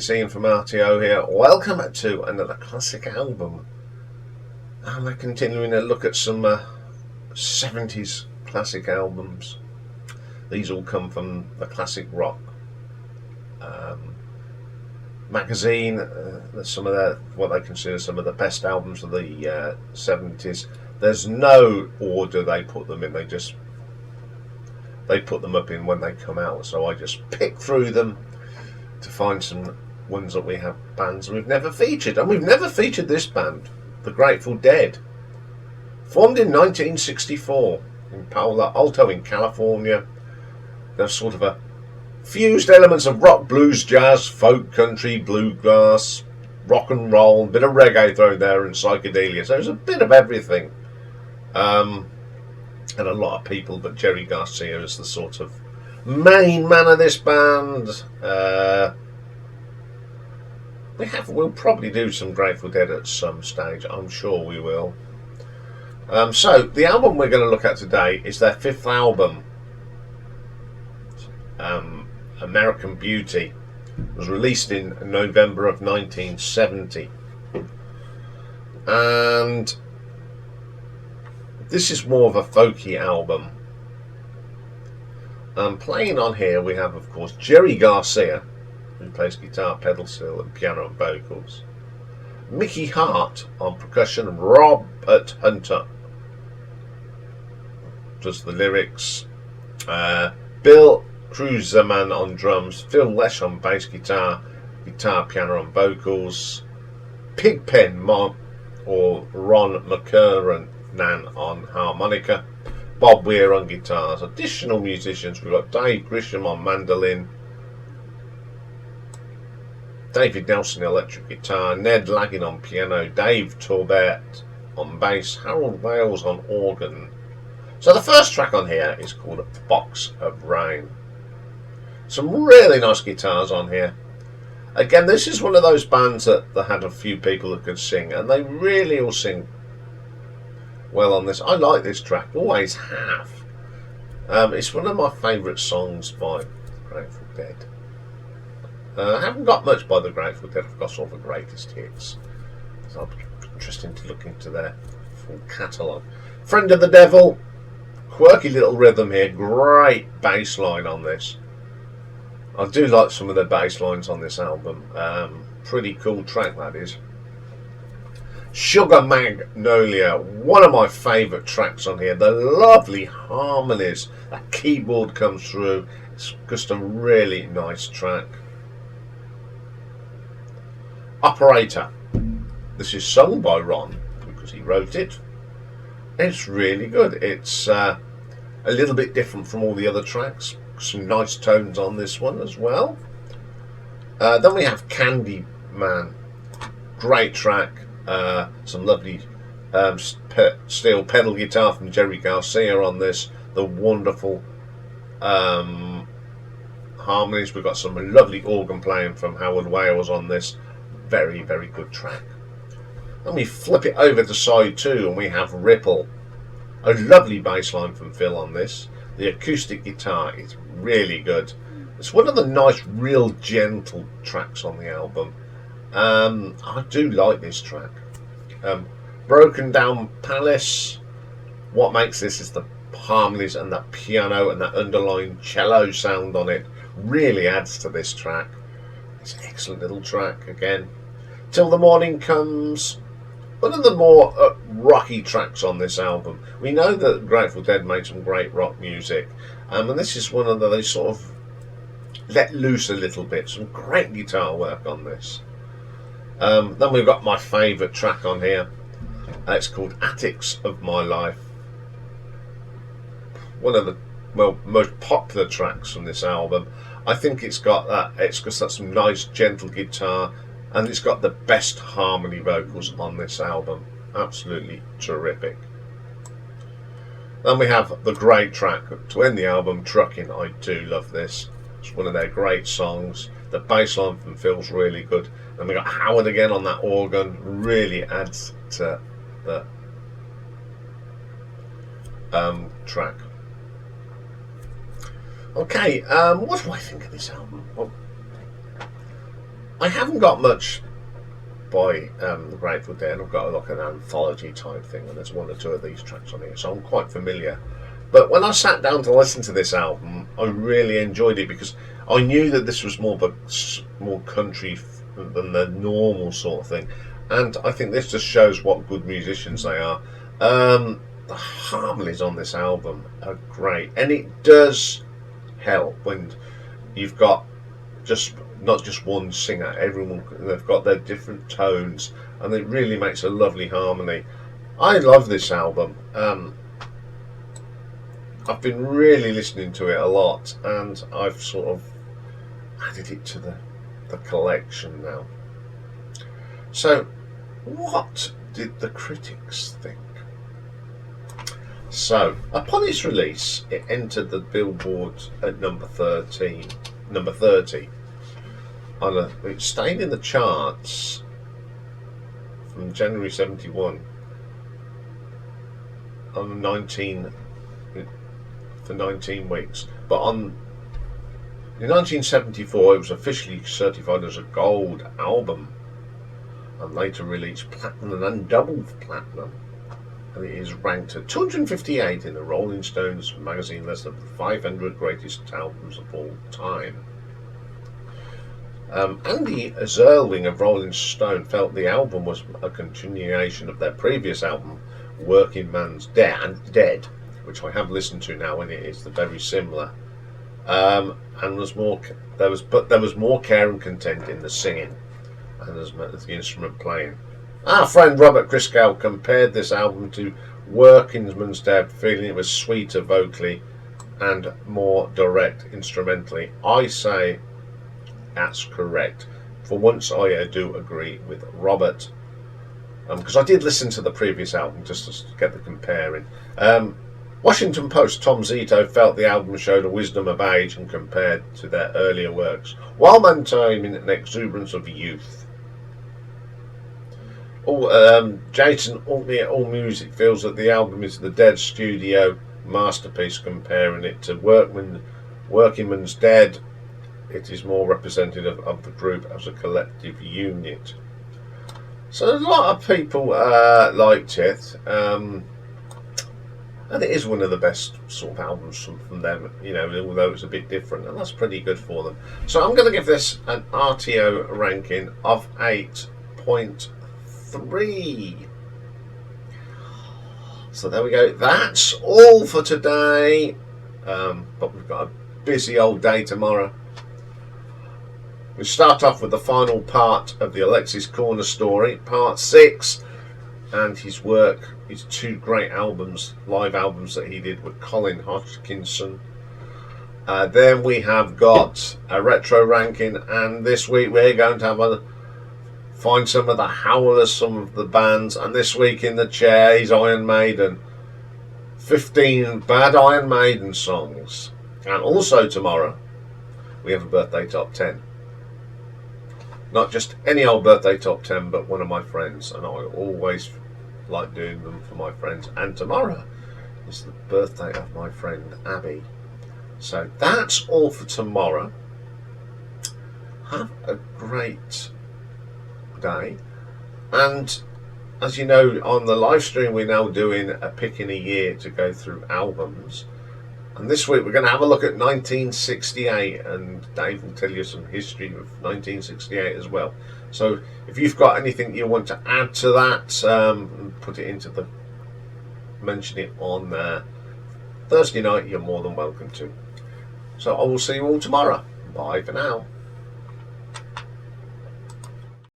it's Ian from RTO here. Welcome to another classic album. And we're continuing to look at some 70s classic albums. These all come from the Classic Rock magazine. Some of the, what they consider some of the best albums of the 70s. There's no order they put them in. They put them up in when they come out. So I just pick through them to find some ones that we have bands we've never featured. And we've never featured this band, the Grateful Dead. Formed in 1964 in Palo Alto in California. They're sort of a fused elements of rock, blues, jazz, folk, country, bluegrass, rock and roll, a bit of reggae thrown there, and psychedelia. So there's a bit of everything. And a lot of people, but Jerry Garcia is the sort of main man of this band. We'll probably do some Grateful Dead at some stage. I'm sure we will. So the album we're going to look at today is their fifth album, American Beauty. It was released in November of 1970, and this is more of a folky album. Playing on here we have, of course, Jerry Garcia, who plays guitar, pedal steel and piano and vocals. Mickey Hart on percussion. Robert Hunter does the lyrics. Bill Cruiserman on drums. Phil Lesh on bass guitar, piano and vocals. Pigpen or Ron McKernan on harmonica. Bob Weir on guitars. Additional musicians, we've got Dave Grisham on mandolin, David Nelson electric guitar, Ned Laggin on piano, Dave Torbett on bass, Harold Wales on organ. So the first track on here is called Box of Rain. Some really nice guitars on here. Again, this is one of those bands that had a few people that could sing, and they really all sing well on this. I like this track, always have. It's one of my favourite songs by Grateful Dead. I haven't got much by the Grateful Dead. I've got all the greatest hits. So it'll be interesting to look into their full catalogue. Friend of the Devil, quirky little rhythm here, great bass line on this. I do like some of the bass lines on this album. Pretty cool track that is. Sugar Magnolia, one of my favourite tracks on here. The lovely harmonies, that keyboard comes through. It's just a really nice track. Operator, this is sung by Ron because he wrote it. It's really good. It's a little bit different from all the other tracks. Some nice tones on this one as well. Then we have Candyman, great track. Some lovely steel pedal guitar from Jerry Garcia on this. The wonderful harmonies. We've got some lovely organ playing from Howard Wales on this. Very, very good track. Then we flip it over to side 2 and we have Ripple. A lovely bass line from Phil on this. The acoustic guitar is really good. It's one of the nice, real gentle tracks on the album. I do like this track. Brokedown Palace. What makes this is the harmonies and the piano and that underlying cello sound on it. Really adds to this track. It's an excellent little track again. Till the Morning Comes. One of the more rocky tracks on this album. We know that Grateful Dead made some great rock music. And this is one of the, they sort of let loose a little bit. Some great guitar work on this. Then we've got my favourite track on here. It's called Attics of My Life. One of the most popular tracks from this album. I think it's got some nice gentle guitar, and it's got the best harmony vocals on this album. Absolutely terrific. Then we have the great track to end the album, Truckin. I do love this. It's one of their great songs. The bass line from Phil's really good. And we got Howard again on that organ. Really adds to the track. Okay, what do I think of this album? Well, I haven't got much by the Grateful Dead. I've got like an anthology type thing, and there's one or two of these tracks on here, so I'm quite familiar. But when I sat down to listen to this album, I really enjoyed it because I knew that this was more country than the normal sort of thing, and I think this just shows what good musicians they are. The harmonies on this album are great, and it does help when you've got not just one singer. Everyone, they've got their different tones, and it really makes a lovely harmony. I love this album. I've been really listening to it a lot, and I've sort of added it to the collection now. So, what did the critics think? So, upon its release, it entered the Billboard at number 30. It stayed in the charts from January 71 on 19 for 19 weeks. But in 1974, it was officially certified as a gold album, and later released platinum and double platinum. And it is ranked at 258 in the Rolling Stones magazine list of the 500 greatest albums of all time. Andy Zerling of Rolling Stone felt the album was a continuation of their previous album, Working Man's Dead, which I have listened to now, and it is very similar. And there was more care and content in the singing and as the instrument playing. Our friend Robert Christgau compared this album to Working Man's Dead, feeling it was sweeter vocally and more direct instrumentally. I say that's correct. For once, I do agree with Robert, because I did listen to the previous album just to get the comparing. Washington Post Tom Zito felt the album showed a wisdom of age and compared to their earlier works, while maintaining an exuberance of youth. Jason All Music feels that the album is the Dead studio masterpiece, comparing it to Working Man's Dead. It is more representative of the group as a collective unit. So a lot of people liked it, and it is one of the best sort of albums from them, although it's a bit different, and that's pretty good for them. So I'm going to give this an RTO ranking of 8.3. So there we go. That's all for today, but we've got a busy old day tomorrow. We start off with the final part of the Alexis Corner story, part 6, and his two great live albums that he did with Colin Hodgkinson. Then we have got a retro ranking, and this week we're going to find some of the howlers, some of the bands, and this week in the chair is Iron Maiden. 15 bad Iron Maiden songs. And also tomorrow we have a birthday top 10. Not just any old birthday top 10, but one of my friends, and I always like doing them for my friends. And tomorrow is the birthday of my friend Abby. So that's all for tomorrow. Have a great day. And as you know, on the live stream, we're now doing a pick in a year to go through albums. And this week we're going to have a look at 1968, and Dave will tell you some history of 1968 as well. So if you've got anything you want to add to that, put it into mention it on Thursday night, you're more than welcome to. So I will see you all tomorrow. Bye for now.